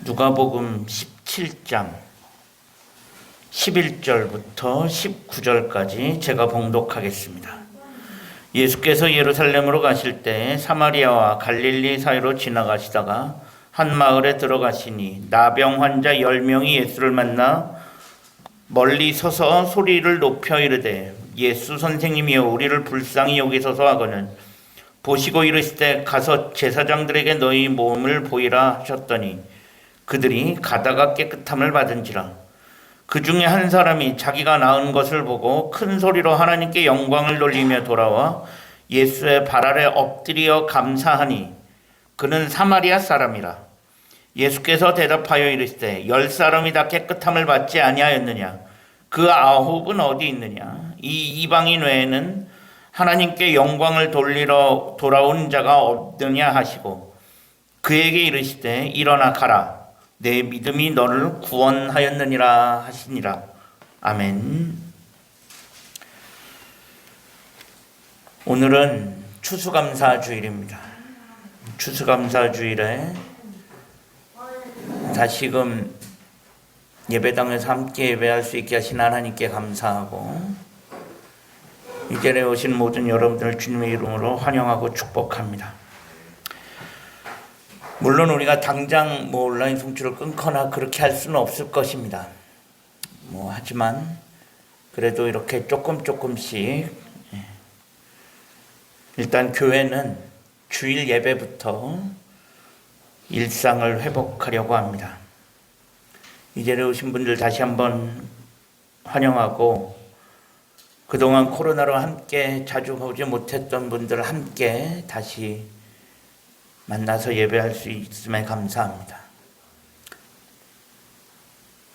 누가복음 17장 11절부터 19절까지 제가 봉독하겠습니다. 예수께서 예루살렘으로 가실 때 사마리아와 갈릴리 사이로 지나가시다가 한 마을에 들어가시니 나병 환자 10명이 예수를 만나 멀리 서서 소리를 높여 이르되 예수 선생님이여 우리를 불쌍히 여기소서 하거늘 보시고 이르시되 가서 제사장들에게 너희 몸을 보이라 하셨더니 그들이 가다가 깨끗함을 받은지라. 그 중에 한 사람이 자기가 나은 것을 보고 큰 소리로 하나님께 영광을 돌리며 돌아와 예수의 발 아래 엎드려 감사하니 그는 사마리아 사람이라. 예수께서 대답하여 이르시되 10사람이 다 깨끗함을 받지 아니하였느냐? 그 9은 어디 있느냐? 이 이방인 외에는 하나님께 영광을 돌리러 돌아온 자가 없느냐 하시고 그에게 이르시되 일어나 가라. 내 믿음이 너를 구원하였느니라 하시니라. 아멘. 오늘은 추수감사주일입니다. 추수감사주일에 다시금 예배당에서 함께 예배할 수 있게 하신 하나님께 감사하고 이 자리에 오신 모든 여러분들을 주님의 이름으로 환영하고 축복합니다. 물론 우리가 당장 온라인 송출을 끊거나 그렇게 할 수는 없을 것입니다. 하지만 그래도 이렇게 조금씩 일단 교회는 주일 예배부터 일상을 회복하려고 합니다. 이 자리에 오신 분들 다시 한번 환영하고 그동안 코로나로 함께 자주 보지 못했던 분들 함께 다시 만나서 예배할 수 있음에 감사합니다.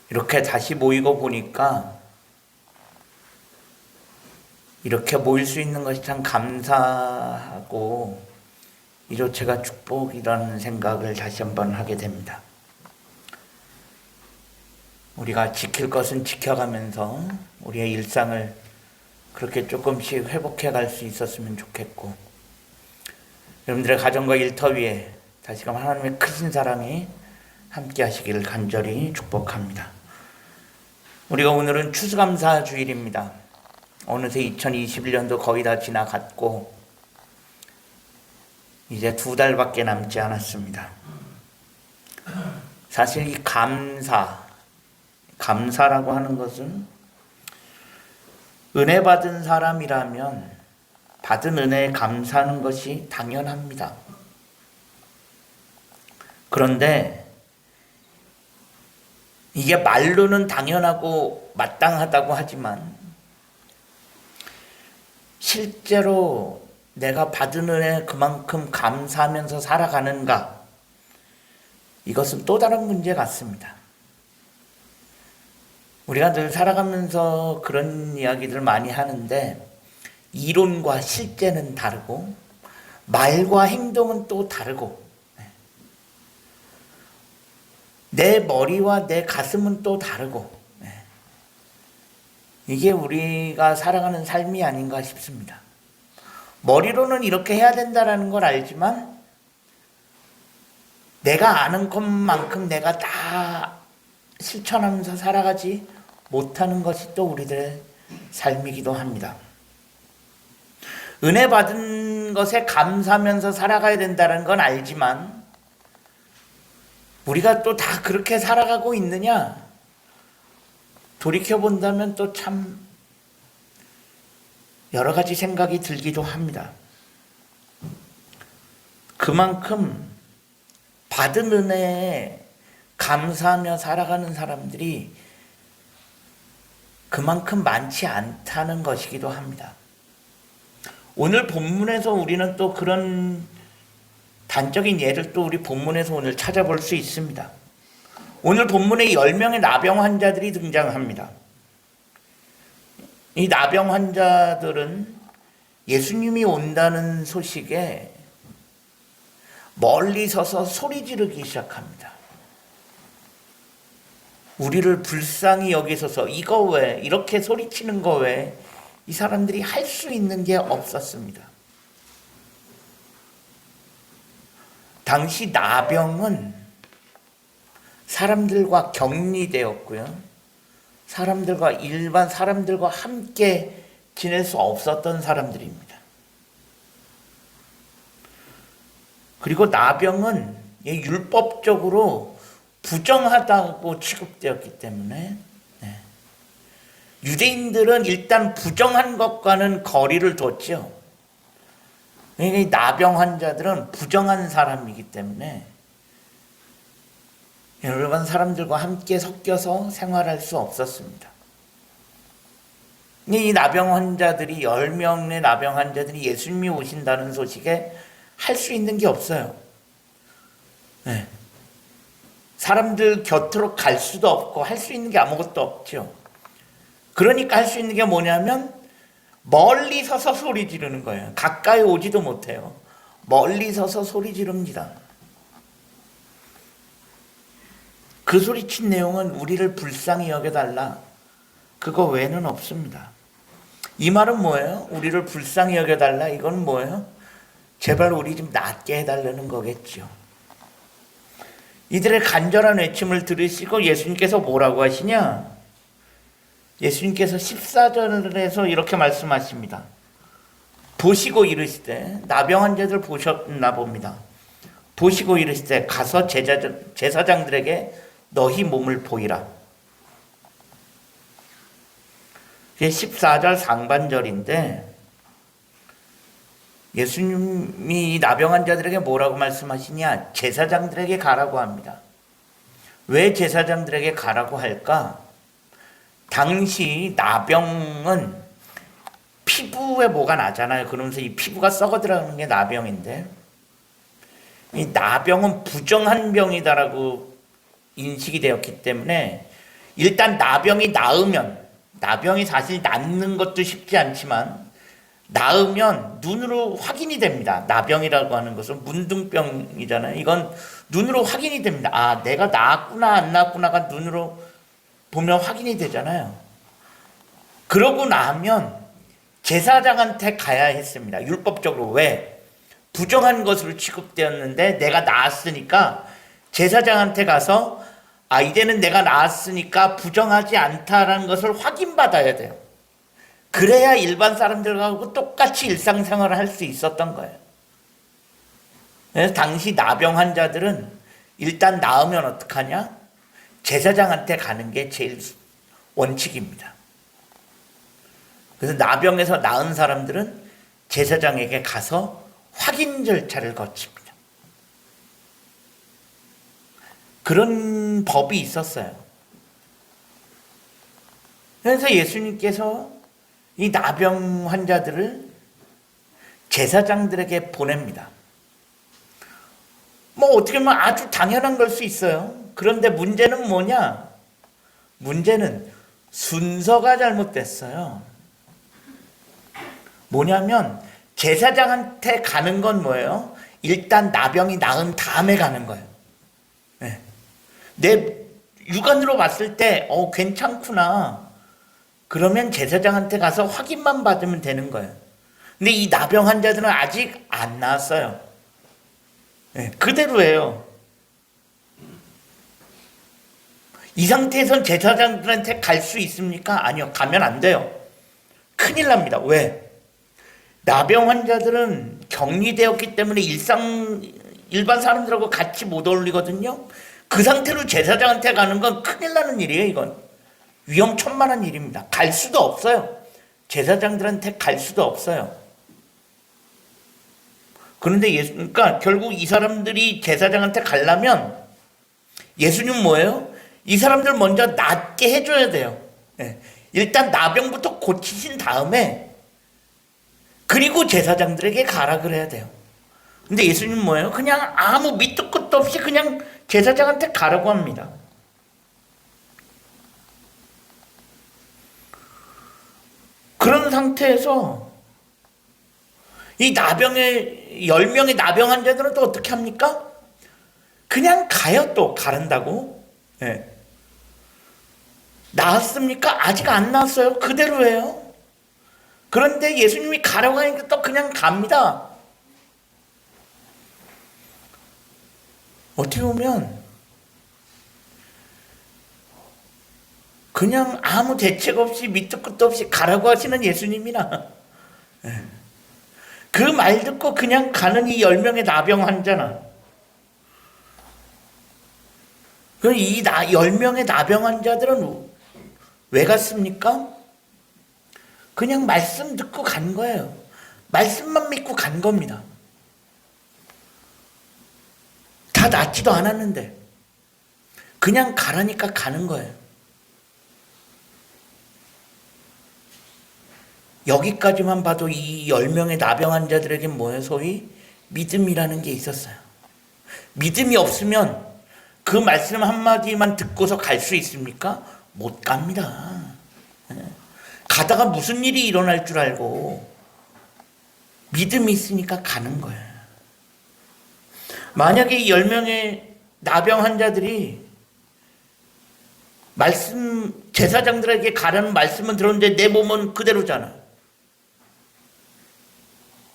이렇게 다시 모이고 보니까 이렇게 모일 수 있는 것이 참 감사하고 이조차가 축복이라는 생각을 다시 한번 하게 됩니다. 우리가 지킬 것은 지켜가면서 우리의 일상을 그렇게 조금씩 회복해 갈 수 있었으면 좋겠고 여러분들의 가정과 일터 위에 다시금 하나님의 크신 사랑이 함께 하시기를 간절히 축복합니다. 우리가 오늘은 추수감사 주일입니다. 어느새 2021년도 거의 다 지나갔고 이제 2달밖에 남지 않았습니다. 사실 이 감사라고 하는 것은 은혜 받은 사람이라면 받은 은혜에 감사하는 것이 당연합니다. 그런데 이게 말로는 당연하고 마땅하다고 하지만 실제로 내가 받은 은혜에 그만큼 감사하면서 살아가는가? 이것은 또 다른 문제 같습니다. 우리가 늘 살아가면서 그런 이야기들 많이 하는데 이론과 실제는 다르고 말과 행동은 또 다르고 내 머리와 내 가슴은 또 다르고 이게 우리가 살아가는 삶이 아닌가 싶습니다. 머리로는 이렇게 해야 된다는 걸 알지만 내가 아는 것만큼 내가 다 실천하면서 살아가지 못하는 것이 또 우리들의 삶이기도 합니다. 은혜 받은 것에 감사하면서 살아가야 된다는 건 알지만 우리가 또 다 그렇게 살아가고 있느냐? 돌이켜본다면 또 참 여러 가지 생각이 들기도 합니다. 그만큼 받은 은혜에 감사하며 살아가는 사람들이 그만큼 많지 않다는 것이기도 합니다. 오늘 본문에서 우리는 또 그런 단적인 예를 또 우리 본문에서 오늘 찾아볼 수 있습니다. 오늘 본문에 10명의 나병 환자들이 등장합니다. 이 나병 환자들은 예수님이 온다는 소식에 멀리 서서 소리 지르기 시작합니다. 우리를 불쌍히 여기소서. 이거 왜 이렇게 소리치는 거 왜 이 사람들이 할 수 있는 게 없었습니다. 당시 나병은 사람들과 격리되었고요. 사람들과 일반 사람들과 함께 지낼 수 없었던 사람들입니다. 그리고 나병은 율법적으로 부정하다고 취급되었기 때문에 유대인들은 일단 부정한 것과는 거리를 뒀죠. 그러니까 나병 환자들은 부정한 사람이기 때문에 일반 사람들과 함께 섞여서 생활할 수 없었습니다. 이 나병 환자들이 10명의 나병 환자들이 예수님이 오신다는 소식에 할 수 있는 게 없어요. 사람들 곁으로 갈 수도 없고 할 수 있는 게 아무것도 없죠. 그러니까 할 수 있는 게 뭐냐면 멀리 서서 소리 지르는 거예요. 가까이 오지도 못해요. 멀리 서서 소리 지릅니다. 그 소리친 내용은 우리를 불쌍히 여겨달라. 그거 외에는 없습니다. 이 말은 뭐예요? 우리를 불쌍히 여겨달라. 이건 뭐예요? 제발 우리 좀 낫게 해달라는 거겠죠. 이들의 간절한 외침을 들으시고 예수님께서 뭐라고 하시냐? 예수님께서 14절에서 이렇게 말씀하십니다. 보시고 이르시되, 나병 환자들 보셨나 봅니다. 보시고 이르시되 가서 제사장들에게 너희 몸을 보이라. 14절 상반절인데 예수님이 나병 환자들에게 뭐라고 말씀하시냐? 제사장들에게 가라고 합니다. 왜 제사장들에게 가라고 할까? 당시 나병은 피부에 뭐가 나잖아요. 그러면서 이 피부가 썩어 들어가는 게 나병인데, 이 나병은 부정한 병이다라고 인식이 되었기 때문에 일단 나병이 나으면, 나병이 사실 낫는 것도 쉽지 않지만 나으면 눈으로 확인이 됩니다. 나병이라고 하는 것은 문둥병이잖아요. 이건 눈으로 확인이 됩니다. 아, 내가 나았구나 안 나았구나가 눈으로 보면 확인이 되잖아요. 그러고 나면 제사장한테 가야 했습니다. 율법적으로. 왜? 부정한 것으로 취급되었는데 내가 나았으니까 제사장한테 가서 이제는 내가 나았으니까 부정하지 않다라는 것을 확인받아야 돼요. 그래야 일반 사람들하고 똑같이 일상생활을 할 수 있었던 거예요. 그래서 당시 나병 환자들은 일단 나으면 어떡하냐? 제사장한테 가는 게 제일 원칙입니다. 그래서 나병에서 나은 사람들은 제사장에게 가서 확인 절차를 거칩니다. 그런 법이 있었어요. 그래서 예수님께서 이 나병 환자들을 제사장들에게 보냅니다. 뭐 어떻게 보면 아주 당연한 걸 수 있어요. 그런데 문제는 뭐냐? 문제는 순서가 잘못됐어요. 뭐냐면 제사장한테 가는 건 뭐예요? 일단 나병이 나은 다음에 가는 거예요. 내 육안으로 봤을 때 괜찮구나. 그러면 제사장한테 가서 확인만 받으면 되는 거예요. 근데 이 나병 환자들은 아직 안 나았어요. 그대로예요. 이 상태에선 제사장들한테 갈 수 있습니까? 아니요. 가면 안 돼요. 큰일 납니다. 왜? 나병 환자들은 격리되었기 때문에 일반 사람들하고 같이 못 어울리거든요. 그 상태로 제사장한테 가는 건 큰일 나는 일이에요. 이건 위험천만한 일입니다. 갈 수도 없어요. 제사장들한테 갈 수도 없어요. 그런데 그러니까 결국 이 사람들이 제사장한테 가려면 예수님 뭐예요? 이 사람들 먼저 낫게 해줘야 돼요. 일단 나병부터 고치신 다음에 그리고 제사장들에게 가라 그래야 돼요. 근데 예수님 뭐예요? 그냥 아무 밑도 끝도 없이 그냥 제사장한테 가라고 합니다. 그런 상태에서 이 나병의 10명의 나병 환자들은 또 어떻게 합니까? 그냥 가요. 또 가른다고. 나았습니까? 아직 안 나았어요. 그대로예요. 그런데 예수님이 가라고 하니까 또 그냥 갑니다. 어떻게 보면 그냥 아무 대책 없이 밑도 끝도 없이 가라고 하시는 예수님이나 그 말 듣고 그냥 가는 이 10명의 나병 환자나 그럼 이 10명의 나병 환자들은 왜 갔습니까? 그냥 말씀 듣고 간 거예요. 말씀만 믿고 간 겁니다. 다 낫지도 않았는데 그냥 가라니까 가는 거예요. 여기까지만 봐도 이 10명의 나병 환자들에겐 뭐예요? 소위 믿음이라는 게 있었어요. 믿음이 없으면 그 말씀 한마디만 듣고서 갈 수 있습니까? 못 갑니다. 가다가 무슨 일이 일어날 줄 알고 믿음이 있으니까 가는 거예요. 만약에 이 10명의 나병 환자들이 제사장들에게 가라는 말씀은 들었는데 내 몸은 그대로잖아.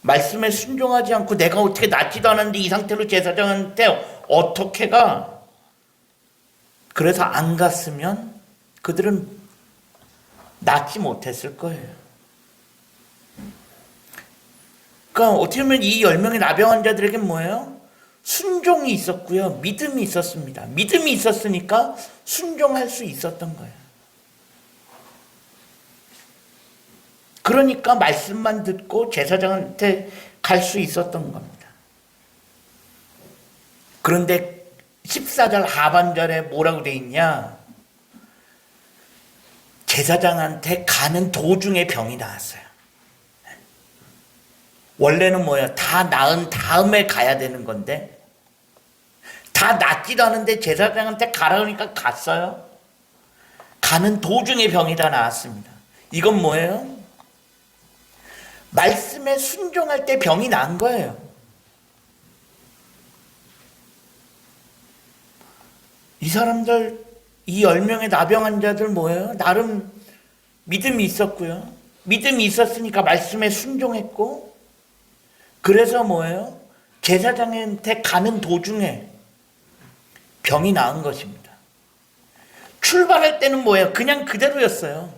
말씀에 순종하지 않고 내가 어떻게 낫지도 않았는데 이 상태로 제사장한테 어떻게 가? 그래서 안 갔으면 그들은 낫지 못했을 거예요. 그러니까 어떻게 보면 이 10명의 나병 환자들에겐 뭐예요? 순종이 있었고요. 믿음이 있었습니다. 믿음이 있었으니까 순종할 수 있었던 거예요. 그러니까 말씀만 듣고 제사장한테 갈 수 있었던 겁니다. 그런데 14절 하반절에 뭐라고 돼 있냐? 제사장한테 가는 도중에 병이 나왔어요. 원래는 뭐예요? 다 나은 다음에 가야 되는 건데 다 낫지도 않은데 제사장한테 가라 그러니까 갔어요. 가는 도중에 병이 다 나왔습니다. 이건 뭐예요? 말씀에 순종할 때 병이 난 거예요. 이 사람들, 이 10명의 나병 환자들 뭐예요? 나름 믿음이 있었고요. 믿음이 있었으니까 말씀에 순종했고, 그래서 뭐예요? 제사장한테 가는 도중에 병이 나은 것입니다. 출발할 때는 뭐예요? 그냥 그대로였어요.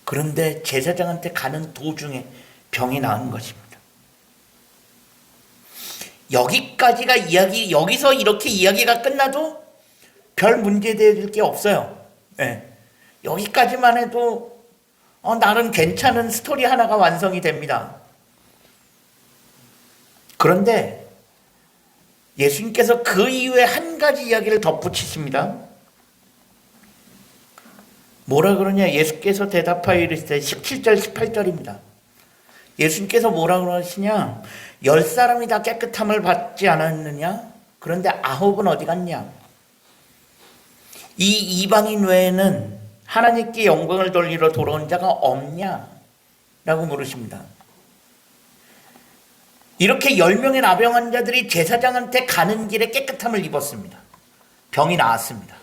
그런데 제사장한테 가는 도중에 병이 나은 것입니다. 여기까지가 여기서 이렇게 이야기가 끝나도 별 문제될 게 없어요. 네. 여기까지만 해도 나름 괜찮은 스토리 하나가 완성이 됩니다. 그런데 예수님께서 그 이후에 한 가지 이야기를 덧붙이십니다. 뭐라 그러냐? 예수께서 대답하여 이르시되 17절 18절입니다. 예수님께서 뭐라 그러시냐? 10사람이 다 깨끗함을 받지 않았느냐? 그런데 9은 어디 갔냐? 이 이방인 외에는 하나님께 영광을 돌리러 돌아온 자가 없냐? 라고 물으십니다. 이렇게 10명의 나병 환자들이 제사장한테 가는 길에 깨끗함을 입었습니다. 병이 나았습니다.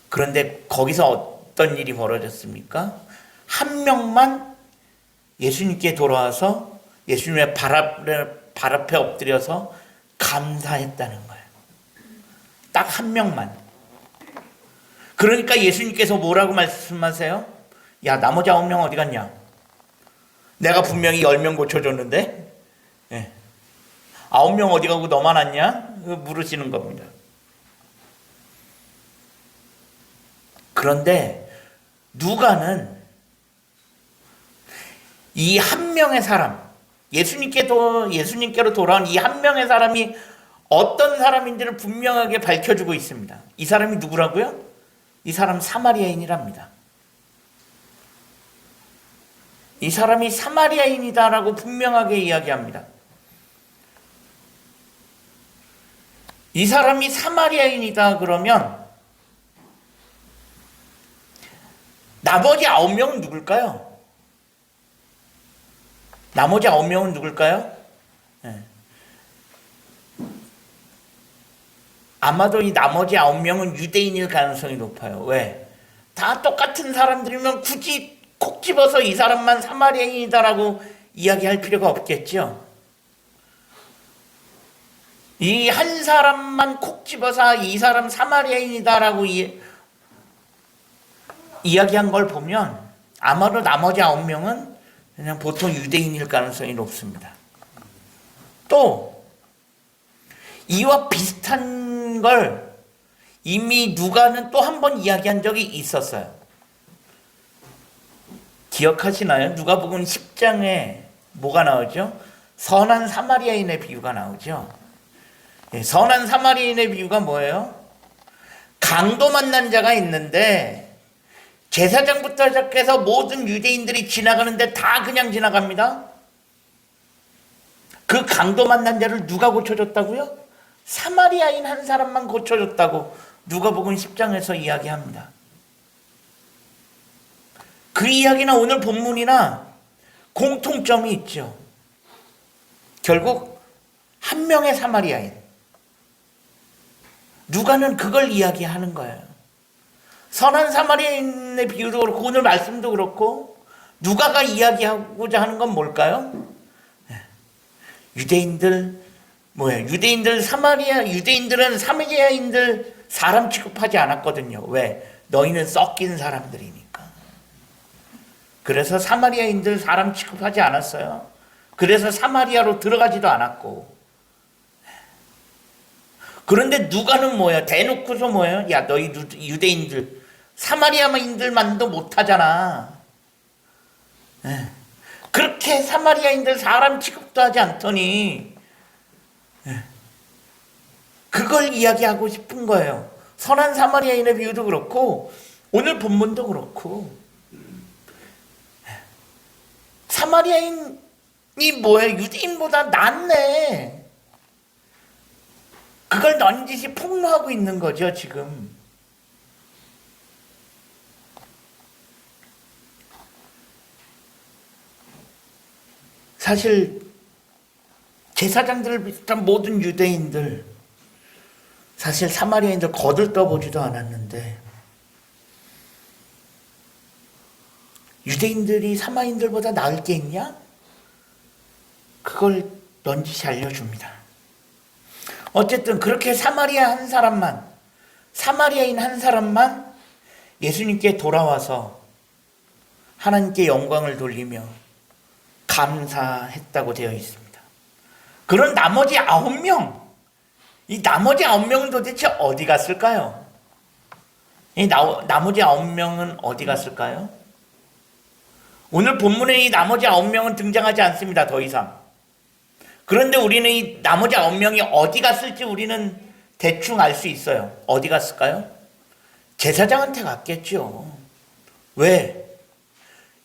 그런데 거기서 어떤 일이 벌어졌습니까? 한 명만 예수님께 돌아와서 예수님의 발 앞에 엎드려서 감사했다는 거예요. 딱 한 명만. 그러니까 예수님께서 뭐라고 말씀하세요? 야, 나머지 9명 어디 갔냐? 내가 분명히 10명 고쳐줬는데 9명 어디 가고 너만 왔냐? 물으시는 겁니다. 그런데 누가는 이 한 명의 사람, 예수님께로 돌아온 이 한 명의 사람이 어떤 사람인지를 분명하게 밝혀주고 있습니다. 이 사람이 누구라고요? 이 사람 사마리아인이랍니다. 이 사람이 사마리아인이다라고 분명하게 이야기합니다. 이 사람이 사마리아인이다 그러면 나머지 9명은 누굴까요? 나머지 9명은 누굴까요? 아마도 이 나머지 9명은 유대인일 가능성이 높아요. 왜? 다 똑같은 사람들이면 굳이 콕 집어서 이 사람만 사마리아인이다라고 이야기할 필요가 없겠죠. 이 한 사람만 콕 집어서 이 사람 사마리아인이다라고 이야기한 걸 보면 아마도 나머지 9명은 그냥 보통 유대인일 가능성이 높습니다. 또 이와 비슷한 걸 이미 누가는 또 한 번 이야기한 적이 있었어요. 기억하시나요? 누가복음 10장에 뭐가 나오죠? 선한 사마리아인의 비유가 나오죠. 선한 사마리아인의 비유가 뭐예요? 강도 만난 자가 있는데 제사장부터 시작해서 모든 유대인들이 지나가는데 다 그냥 지나갑니다. 그 강도 만난 자를 누가 고쳐줬다고요? 사마리아인 한 사람만 고쳐줬다고 누가복음 10장에서 이야기합니다. 그 이야기나 오늘 본문이나 공통점이 있죠. 결국 한 명의 사마리아인. 누가는 그걸 이야기하는 거예요. 선한 사마리아인의 비유도 그렇고 오늘 말씀도 그렇고 누가가 이야기하고자 하는 건 뭘까요? 유대인들은 유대인들은 사마리아인들 사람 취급하지 않았거든요. 왜? 너희는 섞인 사람들이니까. 그래서 사마리아인들 사람 취급하지 않았어요. 그래서 사마리아로 들어가지도 않았고. 그런데 누가는 뭐야? 대놓고서 뭐예요? 야, 너희 유대인들 사마리아인들만도 못하잖아. 그렇게 사마리아인들 사람 취급도 하지 않더니 그걸 이야기하고 싶은 거예요. 선한 사마리아인의 비유도 그렇고 오늘 본문도 그렇고 사마리아인이 뭐예요? 유대인보다 낫네. 그걸 넌지시 폭로하고 있는 거죠, 지금. 사실 제사장들을 비롯한 모든 유대인들, 사실 사마리아인들 거들떠보지도 않았는데 유대인들이 사마리아인들보다 나을 게 있냐? 그걸 넌지시 알려줍니다. 어쨌든 그렇게 사마리아인 한 사람만 예수님께 돌아와서 하나님께 영광을 돌리며 감사했다고 되어 있습니다. 그런 나머지 9명, 이 나머지 9명은 도대체 어디 갔을까요? 이 나머지 9명은 어디 갔을까요? 오늘 본문에 이 나머지 9명은 등장하지 않습니다. 더 이상. 그런데 우리는 이 나머지 9명이 어디 갔을지 우리는 대충 알 수 있어요. 어디 갔을까요? 제사장한테 갔겠죠. 왜?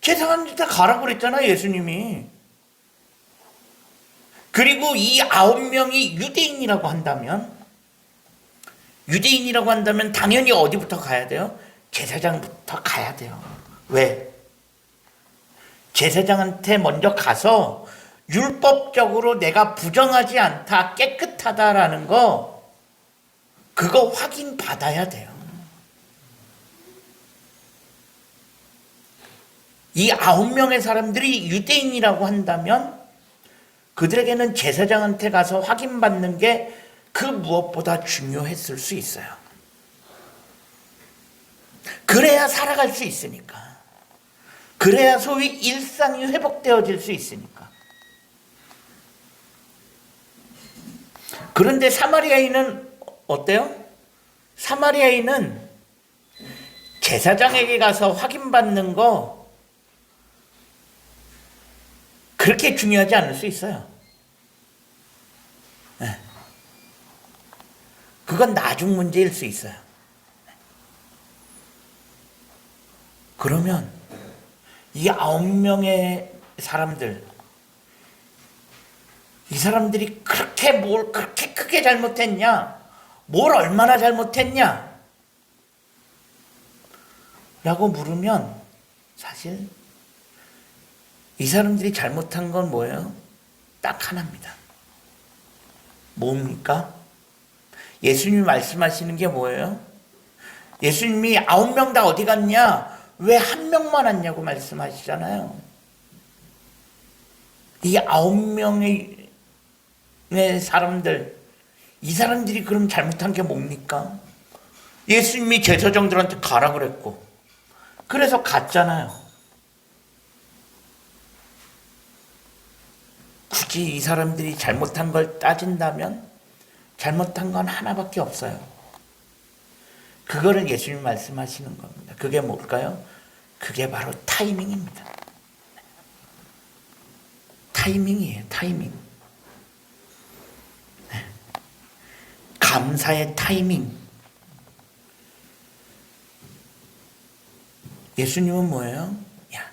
제사장한테 가라고 그랬잖아요, 예수님이. 그리고 이 9명이 유대인이라고 한다면 당연히 어디부터 가야 돼요? 제사장부터 가야 돼요. 왜? 제사장한테 먼저 가서 율법적으로 내가 부정하지 않다, 깨끗하다라는 그거 확인받아야 돼요. 이 9명의 사람들이 유대인이라고 한다면 그들에게는 제사장한테 가서 확인받는 게 그 무엇보다 중요했을 수 있어요. 그래야 살아갈 수 있으니까. 그래야 소위 일상이 회복되어질 수 있으니까. 그런데 사마리아인은 어때요? 사마리아인은 제사장에게 가서 확인받는 거 그렇게 중요하지 않을 수 있어요. 네. 그건 나중 문제일 수 있어요. 그러면 이 9명의 사람들, 이 사람들이 뭘 그렇게 크게 잘못했냐? 뭘 얼마나 잘못했냐? 라고 물으면 사실 이 사람들이 잘못한 건 뭐예요? 딱 하나입니다. 뭡니까? 예수님이 말씀하시는 게 뭐예요? 예수님이 9명 다 어디 갔냐? 왜 한 명만 왔냐고 말씀하시잖아요. 이 9명의 사람들, 이 사람들이 그럼 잘못한 게 뭡니까? 예수님이 제사장들한테 가라 그랬고, 그래서 갔잖아요. 굳이 이 사람들이 잘못한 걸 따진다면 잘못한 건 하나밖에 없어요. 그거를 예수님 말씀하시는 겁니다. 그게 뭘까요? 그게 바로 타이밍입니다. 타이밍이에요. 타이밍. 감사의 타이밍. 예수님은 뭐예요? 야,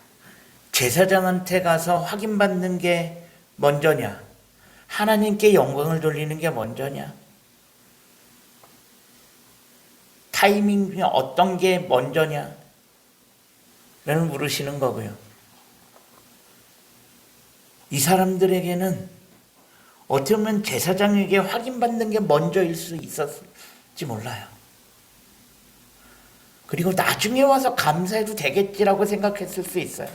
제사장한테 가서 확인받는 게 먼저냐? 하나님께 영광을 돌리는 게 먼저냐? 타이밍 중에 어떤 게 먼저냐? 라는 물으시는 거고요. 이 사람들에게는 어떻게 보면 제사장에게 확인받는 게 먼저일 수 있었을지 몰라요. 그리고 나중에 와서 감사해도 되겠지라고 생각했을 수 있어요.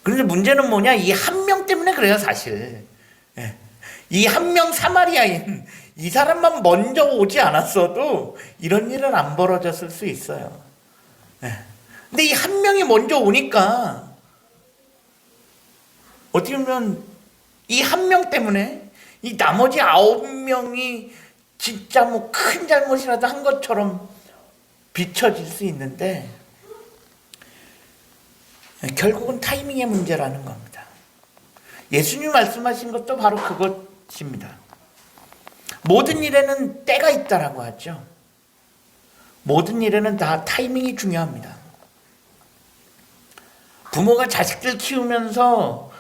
그런데 문제는 뭐냐? 이 한 명 때문에 그래요, 사실. 이 한 명 사마리아인 이 사람만 먼저 오지 않았어도 이런 일은 안 벌어졌을 수 있어요. 근데 이 한 명이 먼저 오니까 어떻게 보면 이 한 명 때문에 이 나머지 9명이 진짜 뭐 큰 잘못이라도 한 것처럼 비춰질 수 있는데 결국은 타이밍의 문제라는 겁니다. 예수님 말씀하신 것도 바로 그것입니다. 모든 일에는 때가 있다라고 하죠. 모든 일에는 다 타이밍이 중요합니다. 부모가 자식들 키우면서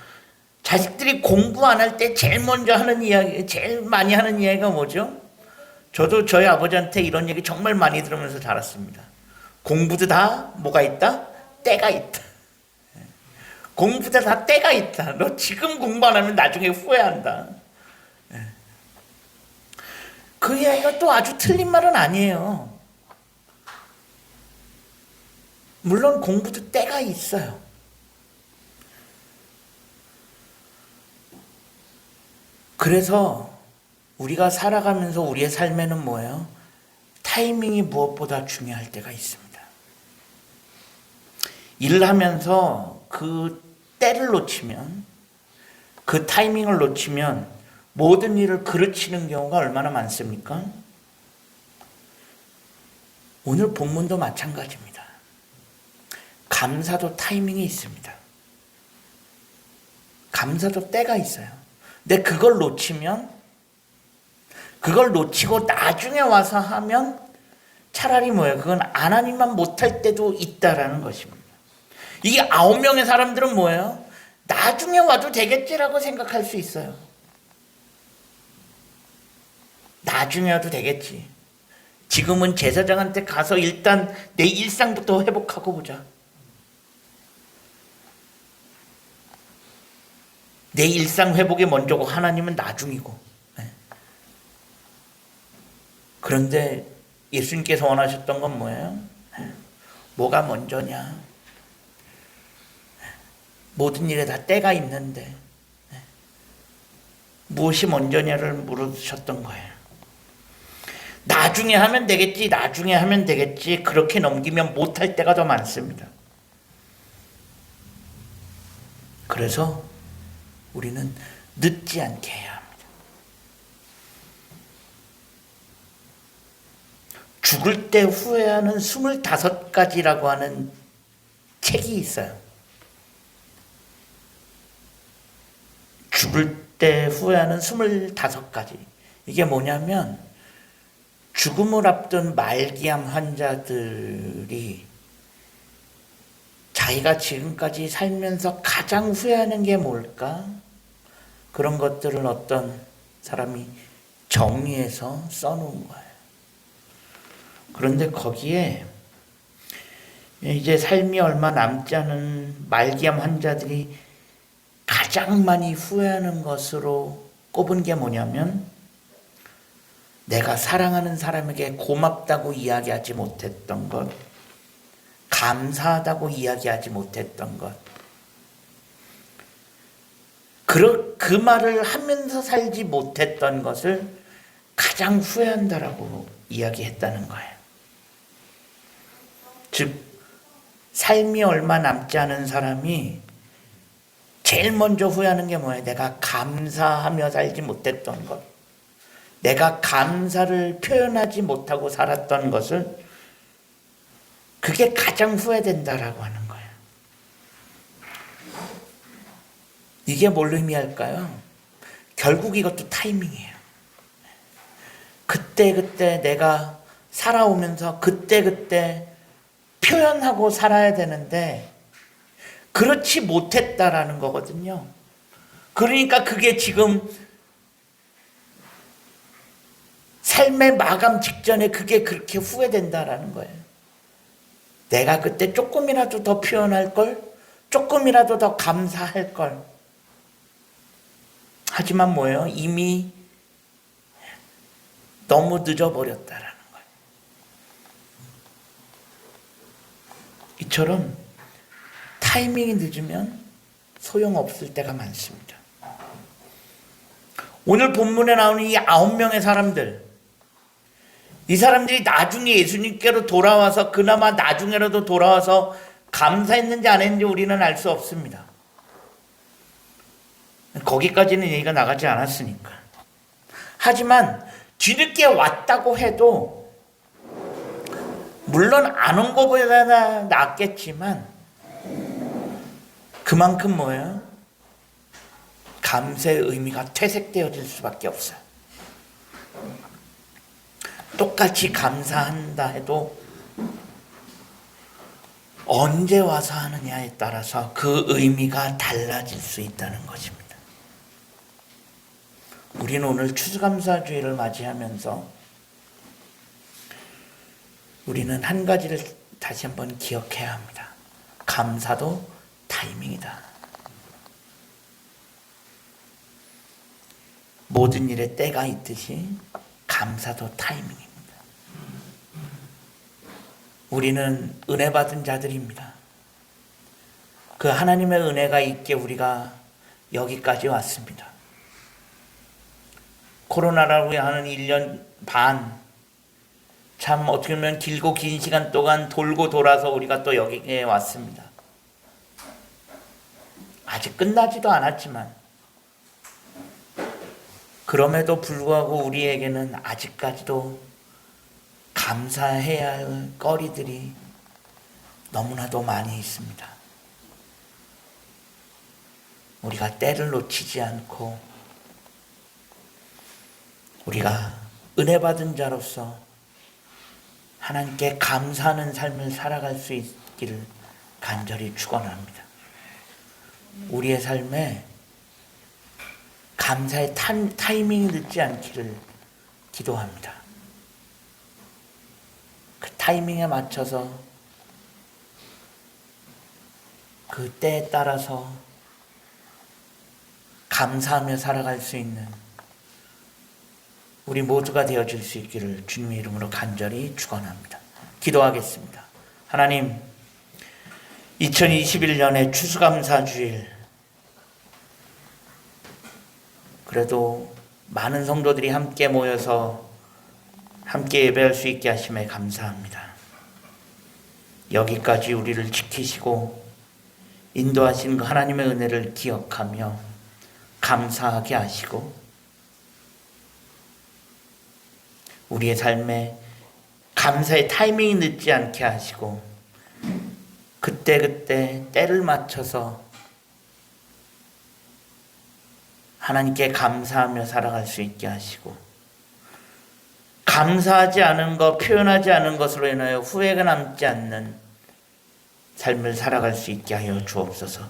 자식들이 공부 안 할 때 제일 먼저 하는 이야기, 제일 많이 하는 이야기가 뭐죠? 저도 저희 아버지한테 이런 얘기 정말 많이 들으면서 자랐습니다. 공부도 다 뭐가 있다? 때가 있다. 공부도 다 때가 있다. 너 지금 공부 안 하면 나중에 후회한다. 그 이야기가 또 아주 틀린 말은 아니에요. 물론 공부도 때가 있어요. 그래서 우리가 살아가면서 우리의 삶에는 뭐예요? 타이밍이 무엇보다 중요할 때가 있습니다. 일을 하면서 그 때를 놓치면, 그 타이밍을 놓치면 모든 일을 그르치는 경우가 얼마나 많습니까? 오늘 본문도 마찬가지입니다. 감사도 타이밍이 있습니다. 감사도 때가 있어요. 근데 그걸 놓치면, 그걸 놓치고 나중에 와서 하면 차라리 뭐예요? 그건 하나님만 못할 때도 있다라는 것입니다. 이게 9명의 사람들은 뭐예요? 나중에 와도 되겠지라고 생각할 수 있어요. 나중에 와도 되겠지. 지금은 제사장한테 가서 일단 내 일상부터 회복하고 보자. 내 일상 회복이 먼저고 하나님은 나중이고. 그런데 예수님께서 원하셨던 건 뭐예요? 뭐가 먼저냐? 모든 일에 다 때가 있는데 무엇이 먼저냐를 물으셨던 거예요. 나중에 하면 되겠지, 나중에 하면 되겠지, 그렇게 넘기면 못할 때가 더 많습니다. 그래서 우리는 늦지 않게 해야 합니다. 죽을 때 후회하는 25가지라고 하는 책이 있어요. 죽을 때 후회하는 25가지. 이게 뭐냐면 죽음을 앞둔 말기암 환자들이 자기가 지금까지 살면서 가장 후회하는 게 뭘까? 그런 것들을 어떤 사람이 정리해서 써놓은 거예요. 그런데 거기에 이제 삶이 얼마 남지 않은 말기암 환자들이 가장 많이 후회하는 것으로 꼽은 게 뭐냐면 내가 사랑하는 사람에게 고맙다고 이야기하지 못했던 것, 감사하다고 이야기하지 못했던 것, 그 말을 하면서 살지 못했던 것을 가장 후회한다라고 이야기했다는 거예요. 즉 삶이 얼마 남지 않은 사람이 제일 먼저 후회하는 게 뭐예요? 내가 감사하며 살지 못했던 것, 내가 감사를 표현하지 못하고 살았던 것을, 그게 가장 후회된다라고 하는 거예요. 이게 뭘 의미할까요? 결국 이것도 타이밍이에요. 그때 내가 살아오면서 그때 표현하고 살아야 되는데 그렇지 못했다라는 거거든요. 그러니까 그게 지금 삶의 마감 직전에 그게 그렇게 후회된다라는 거예요. 내가 그때 조금이라도 더 표현할 걸, 조금이라도 더 감사할 걸. 하지만 뭐예요? 이미 너무 늦어버렸다라는 거예요. 이처럼 타이밍이 늦으면 소용없을 때가 많습니다. 오늘 본문에 나오는 이 9명의 사람들, 이 사람들이 나중에 예수님께로 돌아와서 그나마 나중에라도 돌아와서 감사했는지 안 했는지 우리는 알 수 없습니다. 거기까지는 얘기가 나가지 않았으니까. 하지만 뒤늦게 왔다고 해도 물론 안 온 것보다 낫겠지만 그만큼 뭐예요? 감사의 의미가 퇴색되어질 수밖에 없어요. 똑같이 감사한다 해도 언제 와서 하느냐에 따라서 그 의미가 달라질 수 있다는 것입니다. 우리는 오늘 추수감사주의를 맞이하면서 우리는 한 가지를 다시 한번 기억해야 합니다. 감사도 타이밍이다. 모든 일에 때가 있듯이 감사도 타이밍입니다. 우리는 은혜 받은 자들입니다. 그 하나님의 은혜가 있게 우리가 여기까지 왔습니다. 코로나라고 하는 1년 반, 참 어떻게 보면 길고 긴 시간 동안 돌고 돌아서 우리가 또 여기에 왔습니다. 아직 끝나지도 않았지만 그럼에도 불구하고 우리에게는 아직까지도 감사해야 할 거리들이 너무나도 많이 있습니다. 우리가 때를 놓치지 않고 우리가 은혜 받은 자로서 하나님께 감사하는 삶을 살아갈 수 있기를 간절히 축원합니다. 우리의 삶에 감사의 타이밍이 늦지 않기를 기도합니다. 그 타이밍에 맞춰서 그 때에 따라서 감사하며 살아갈 수 있는 우리 모두가 되어질 수 있기를 주님의 이름으로 간절히 축원합니다. 기도하겠습니다. 하나님, 2021년의 추수감사주일, 그래도 많은 성도들이 함께 모여서 함께 예배할 수 있게 하심에 감사합니다. 여기까지 우리를 지키시고 인도하신 그 하나님의 은혜를 기억하며 감사하게 하시고 우리의 삶에 감사의 타이밍이 늦지 않게 하시고 그때 때를 맞춰서 하나님께 감사하며 살아갈 수 있게 하시고 감사하지 않은 것, 표현하지 않은 것으로 인하여 후회가 남지 않는 삶을 살아갈 수 있게 하여 주옵소서.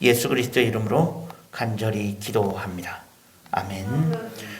예수 그리스도의 이름으로 간절히 기도합니다. 아멘.